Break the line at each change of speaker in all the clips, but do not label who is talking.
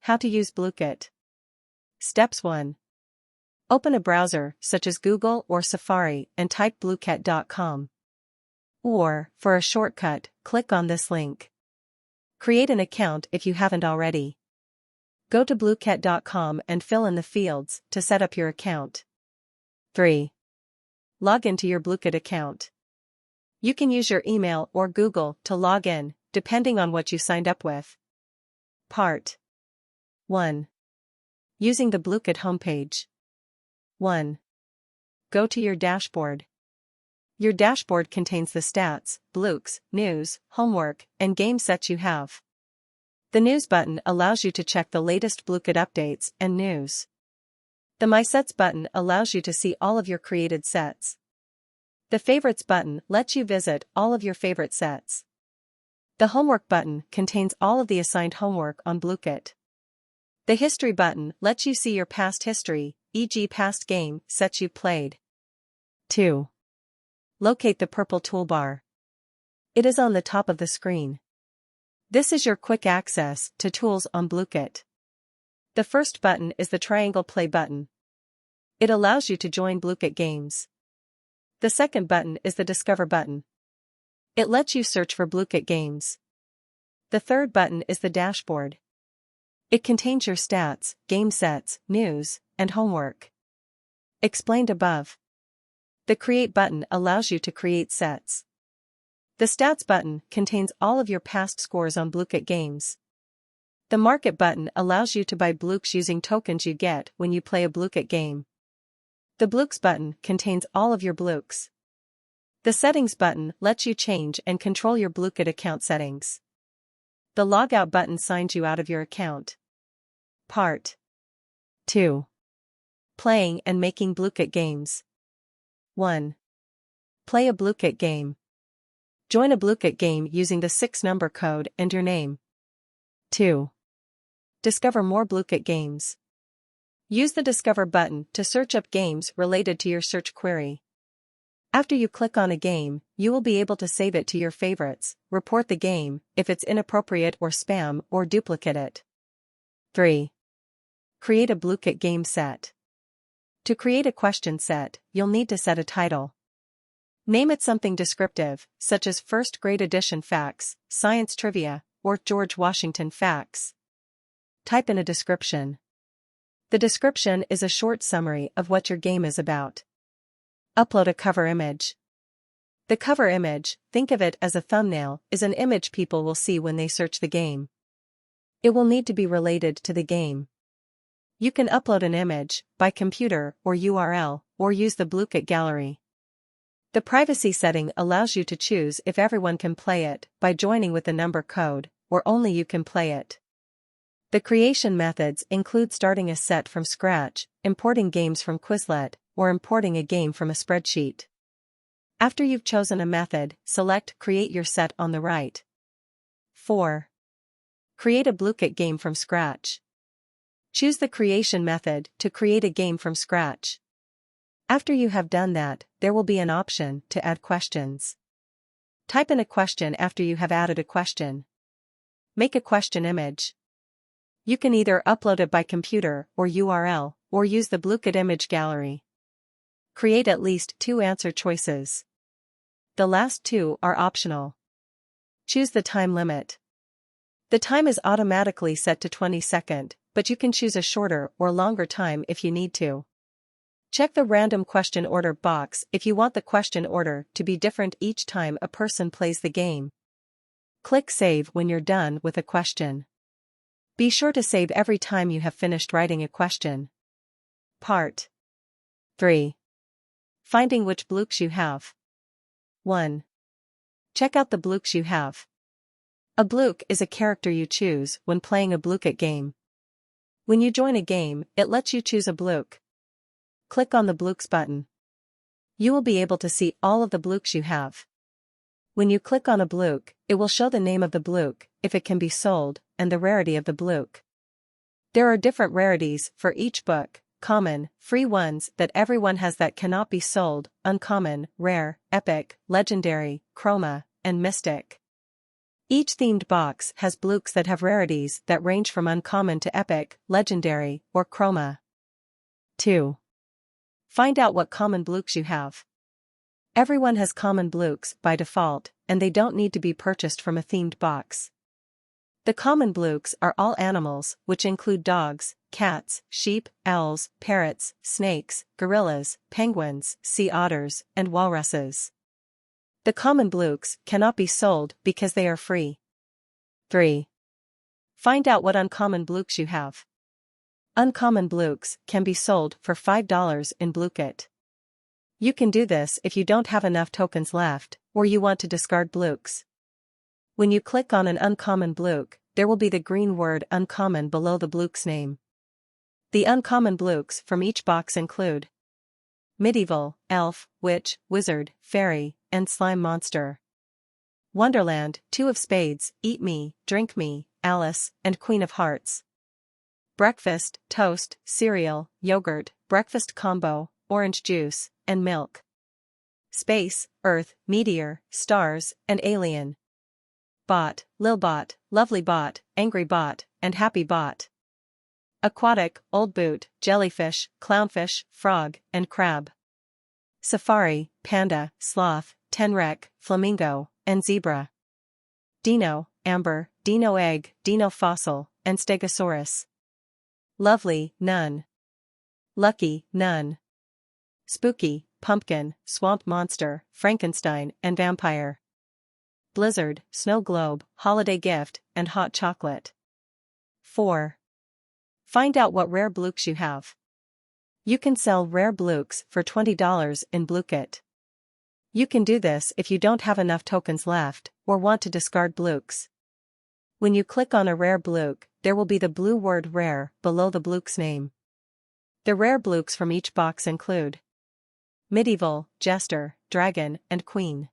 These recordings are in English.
How to use Blooket. Steps 1. Open a browser, such as Google or Safari, and type blooket.com. Or, for a shortcut, click on this link. Create an account if you haven't already. Go to blooket.com and fill in the fields to set up your account. 3. Log into your Blooket account. You can use your email or Google to log in, depending on what you signed up with. Part 1. Using the Blooket homepage. 1. Go to your dashboard. Your dashboard contains the stats, blooks, news, homework, and game sets you have. The News button allows you to check the latest Blooket updates and news. The My Sets button allows you to see all of your created sets. The Favorites button lets you visit all of your favorite sets. The Homework button contains all of the assigned homework on Blooket. The History button lets you see your past history, e.g. past game sets you've played. 2. Locate the purple toolbar. It is on the top of the screen. This is your quick access to tools on Blooket. The first button is the triangle play button. It allows you to join Blooket games. The second button is the Discover button. It lets you search for Blooket games. The third button is the dashboard. It contains your stats, game sets, news, and homework. Explained above. The Create button allows you to create sets. The Stats button contains all of your past scores on Blooket games. The Market button allows you to buy blooks using tokens you get when you play a Blooket game. The Blooks button contains all of your blooks. The Settings button lets you change and control your Blooket account settings. The Logout button signs you out of your account. Part 2. Playing and making Blooket games. 1. Play a Blooket game. Join a Blooket game using the 6-number code and your name. 2. Discover more Blooket games. Use the Discover button to search up games related to your search query. After you click on a game, you will be able to save it to your favorites, report the game if it's inappropriate or spam, or duplicate it. 3. Create a Blooket game set. To create a question set, you'll need to set a title. Name it something descriptive, such as First Grade Edition Facts, Science Trivia, or George Washington Facts. Type in a description. The description is a short summary of what your game is about. Upload a cover image. The cover image, think of it as a thumbnail, is an image people will see when they search the game. It will need to be related to the game. You can upload an image, by computer or URL, or use the Blooket gallery. The privacy setting allows you to choose if everyone can play it by joining with the number code, or only you can play it. The creation methods include starting a set from scratch, importing games from Quizlet, or importing a game from a spreadsheet. After you've chosen a method, select Create Your Set on the right. 4. Create a Blooket game from scratch. Choose the creation method to create a game from scratch. After you have done that, there will be an option to add questions. Type in a question after you have added a question. Make a question image. You can either upload it by computer or URL, or use the Blooket image gallery. Create at least 2 answer choices. The last 2 are optional. Choose the time limit. The time is automatically set to 20 seconds, but you can choose a shorter or longer time if you need to. Check the random question order box if you want the question order to be different each time a person plays the game. Click Save when you're done with a question. Be sure to save every time you have finished writing a question. Part 3. Finding which blooks you have. 1. Check out the blooks you have. A blook is a character you choose when playing a Blooket game. When you join a game, it lets you choose a blook. Click on the Blooks button. You will be able to see all of the blooks you have. When you click on a blook, it will show the name of the blook, if it can be sold, and the rarity of the blook. There are different rarities for each book: common, free ones that everyone has that cannot be sold, uncommon, rare, epic, legendary, chroma, and mystic. Each themed box has blooks that have rarities that range from uncommon to epic, legendary, or chroma. 2. Find out what common blooks you have. Everyone has common blooks by default, and they don't need to be purchased from a themed box. The common blooks are all animals, which include dogs, cats, sheep, owls, parrots, snakes, gorillas, penguins, sea otters, and walruses. The common blooks cannot be sold because they are free. 3. Find out what uncommon blooks you have. Uncommon blooks can be sold for $5 in Blooket. You can do this if you don't have enough tokens left, or you want to discard blooks. When you click on an uncommon blook, there will be the green word uncommon below the blook's name. The uncommon blooks from each box include medieval, elf, witch, wizard, fairy, and slime monster. Wonderland, 2 of spades, eat me, drink me, Alice, and Queen of hearts. Breakfast, toast, cereal, yogurt, breakfast combo, orange juice, and milk. Space, earth, meteor, stars, and alien. Bot, lil bot, lovely bot, angry bot, and happy bot. Aquatic, old boot, jellyfish, clownfish, frog, and crab. Safari, panda, sloth, tenrec, flamingo, and zebra. Dino, amber, dino egg, dino fossil, and stegosaurus. Lovely, none. Lucky, none. Spooky, pumpkin, swamp monster, Frankenstein, and vampire. Blizzard, snow globe, holiday gift, and hot chocolate. 4. Find out what rare blooks you have. You can sell rare blooks for $20 in Blooket. You can do this if you don't have enough tokens left, or want to discard blooks. When you click on a rare blook, there will be the blue word rare below the blook's name. The rare blooks from each box include medieval, jester, dragon, and queen.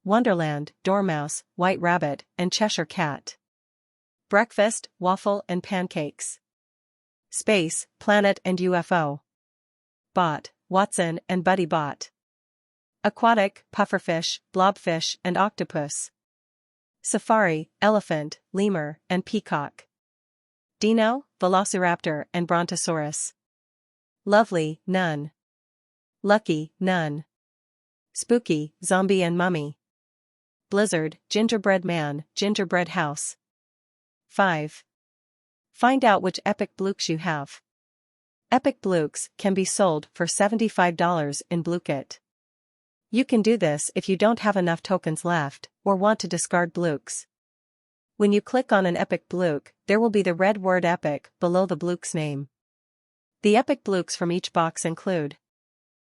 Wonderland, dormouse, white rabbit, and Cheshire cat. Breakfast, waffle and pancakes. Space, planet and UFO. Bot, Watson and Buddy Bot. Aquatic, pufferfish, blobfish, and octopus. Safari, elephant, lemur, and peacock. Dino, velociraptor and brontosaurus. Lovely, none. Lucky, none. Spooky, zombie and mummy. Blizzard, gingerbread man, gingerbread house. 5. Find out which epic blooks you have. Epic blooks can be sold for $75 in Blooket. You can do this if you don't have enough tokens left, or want to discard blooks. When you click on an epic blook, there will be the red word epic below the blook's name. The epic blooks from each box include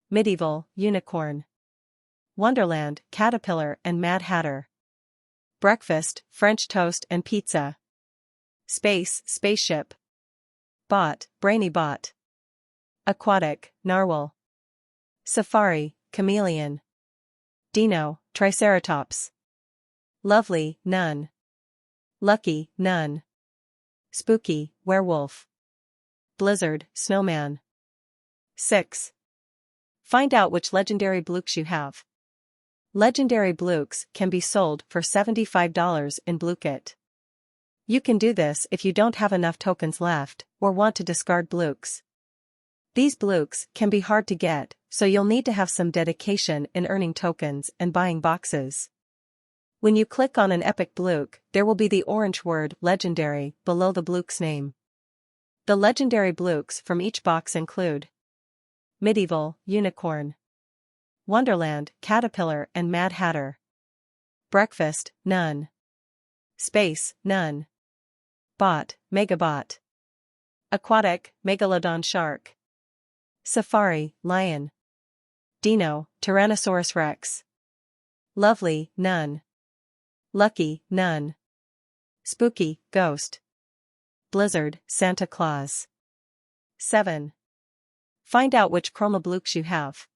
medieval, unicorn. Wonderland, caterpillar and Mad Hatter. Breakfast, French toast and pizza. Space, spaceship. Bot, brainy bot. Aquatic, narwhal. Safari, chameleon. Dino, triceratops. Lovely, none. Lucky, none. Spooky, werewolf. Blizzard, snowman. 6. Find out which legendary blooks you have. Legendary blooks can be sold for $75 in Blooket. You can do this if you don't have enough tokens left, or want to discard blooks. These blooks can be hard to get, so you'll need to have some dedication in earning tokens and buying boxes. When you click on an epic blook, there will be the orange word legendary below the blook's name. The legendary blooks from each box include medieval, unicorn. Wonderland, caterpillar and Mad Hatter. Breakfast, none. Space, none. Bot, megabot. Aquatic, megalodon shark. Safari, lion. Dino, Tyrannosaurus rex. Lovely, none. Lucky, none. Spooky, ghost. Blizzard, Santa Claus. 7. Find out which chroma blooks you have.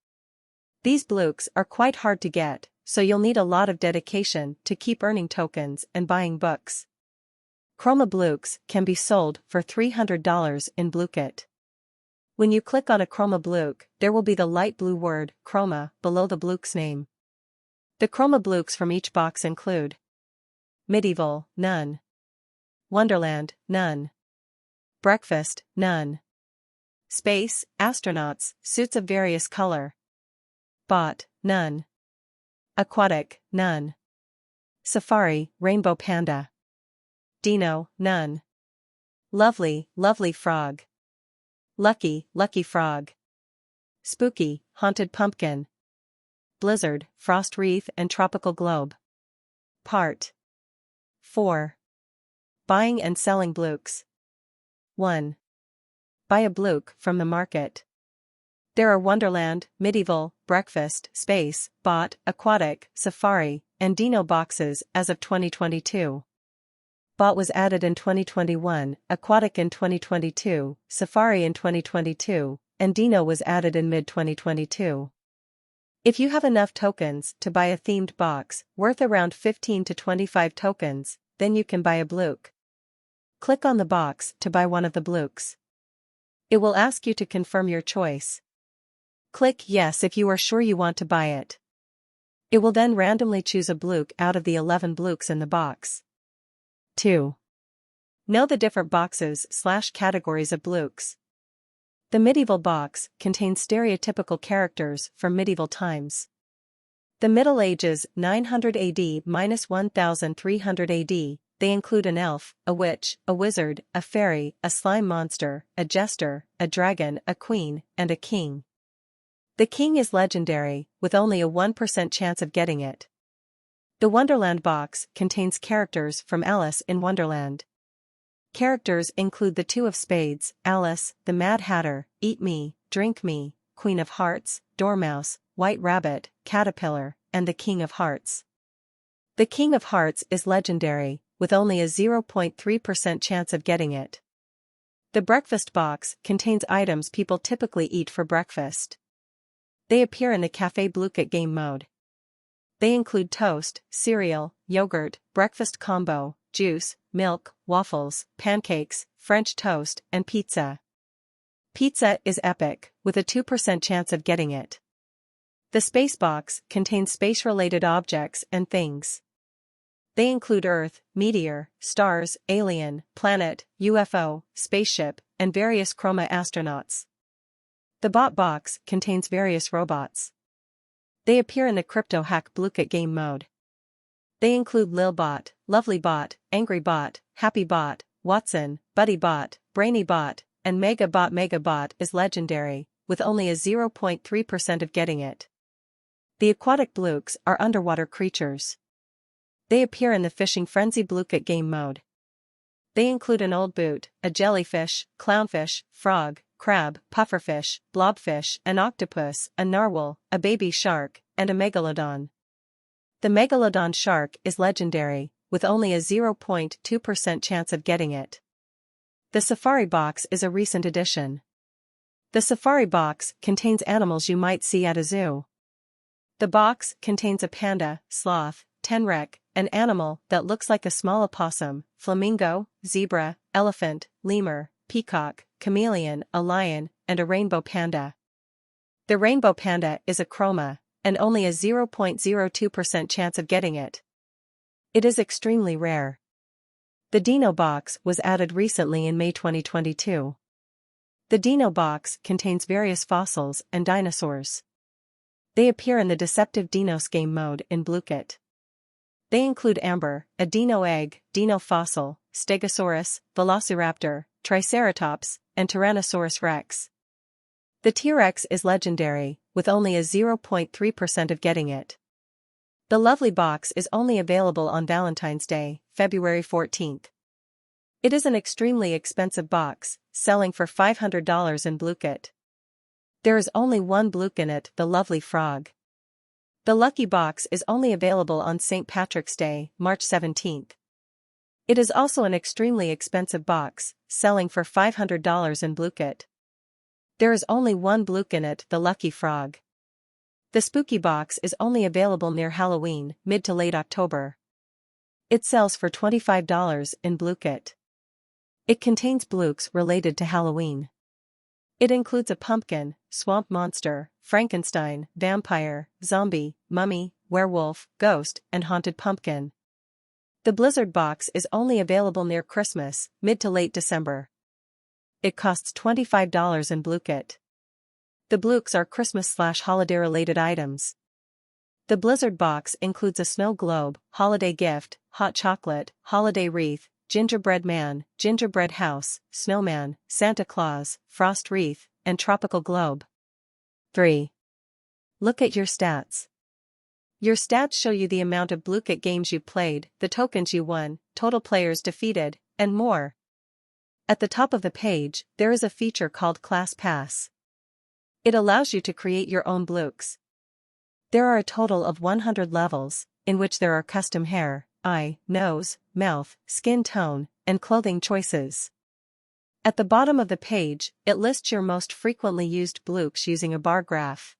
These blooks are quite hard to get, so you'll need a lot of dedication to keep earning tokens and buying books. Chroma blooks can be sold for $300 in Blooket. When you click on a chroma blook, there will be the light blue word chroma below the blook's name. The chroma blooks from each box include medieval, none. Wonderland, none. Breakfast, none. Space, astronauts, suits of various color. Bot, none. Aquatic, none. Safari, rainbow panda. Dino, none. Lovely, lovely frog. Lucky, lucky frog. Spooky, haunted pumpkin. Blizzard, frost wreath and tropical globe. Part 4. Buying and selling blooks. 1. Buy a blook from the market. There are Wonderland, Medieval, Breakfast, Space, Bot, Aquatic, Safari, and Dino boxes as of 2022. Bot was added in 2021, Aquatic in 2022, Safari in 2022, and Dino was added in mid-2022. If you have enough tokens to buy a themed box worth around 15 to 25 tokens, then you can buy a blook. Click on the box to buy one of the blooks. It will ask you to confirm your choice. Click Yes if you are sure you want to buy it. It will then randomly choose a blook out of the 11 blooks in the box. 2. Know the different boxes/categories of blooks. The medieval box contains stereotypical characters from medieval times. The Middle Ages 900 AD-1300 AD, they include an elf, a witch, a wizard, a fairy, a slime monster, a jester, a dragon, a queen, and a king. The king is legendary, with only a 1% chance of getting it. The Wonderland box contains characters from Alice in Wonderland. Characters include the Two of Spades, Alice, the Mad Hatter, Eat Me, Drink Me, Queen of Hearts, Dormouse, White Rabbit, Caterpillar, and the King of Hearts. The King of Hearts is legendary, with only a 0.3% chance of getting it. The breakfast box contains items people typically eat for breakfast. They appear in the Café Blooket game mode. They include toast, cereal, yogurt, breakfast combo, juice, milk, waffles, pancakes, French toast, and pizza. Pizza is epic, with a 2% chance of getting it. The space box contains space-related objects and things. They include Earth, meteor, stars, alien, planet, UFO, spaceship, and various chroma astronauts. The bot box contains various robots. They appear in the Crypto Hack Blooket game mode. They include Lilbot, Lovelybot, Angrybot, Happybot, Watson, Buddybot, Brainybot, and Megabot. Megabot is legendary, with only a 0.3% of getting it. The aquatic blooks are underwater creatures. They appear in the Fishing Frenzy Blooket game mode. They include an old boot, a jellyfish, clownfish, frog, crab, pufferfish, blobfish, an octopus, a narwhal, a baby shark, and a megalodon. The megalodon shark is legendary, with only a 0.2% chance of getting it. The Safari box is a recent addition. The Safari box contains animals you might see at a zoo. The box contains a panda, sloth, tenrec, an animal that looks like a small opossum, flamingo, zebra, elephant, lemur, peacock, chameleon, a lion, and a rainbow panda. The rainbow panda is a chroma, and only a 0.02% chance of getting it. It is extremely rare. The Dino box was added recently in May 2022. The Dino box contains various fossils and dinosaurs. They appear in the Deceptive Dinos game mode in Blooket. They include Amber, a Dino egg, Dino fossil, Stegosaurus, Velociraptor, Triceratops, and Tyrannosaurus rex. The T-Rex is legendary, with only a 0.3% of getting it. The Lovely box is only available on Valentine's Day, February 14th. It is an extremely expensive box, selling for $500 in Blooket. There is only one blook in it, the Lovely Frog. The Lucky box is only available on St. Patrick's Day, March 17th. It is also an extremely expensive box, selling for $500 in Blooket. There is only one blook in it, the Lucky Frog. The Spooky box is only available near Halloween, mid to late October. It sells for $25 in Blooket. It contains blooks related to Halloween. It includes a pumpkin, swamp monster, Frankenstein, vampire, zombie, mummy, werewolf, ghost, and haunted pumpkin. The Blizzard box is only available near Christmas, mid to late December. It costs $25 in Blooket. The Blooks are Christmas/holiday-related items. The Blizzard box includes a snow globe, holiday gift, hot chocolate, holiday wreath, gingerbread man, gingerbread house, snowman, Santa Claus, frost wreath, and tropical globe. 3. Look at your stats. Your stats show you the amount of Blooket games you played, the tokens you won, total players defeated, and more. At the top of the page, there is a feature called Class Pass. It allows you to create your own Blooks. There are a total of 100 levels, in which there are custom hair, eye, nose, mouth, skin tone, and clothing choices. At the bottom of the page, it lists your most frequently used Blooks using a bar graph.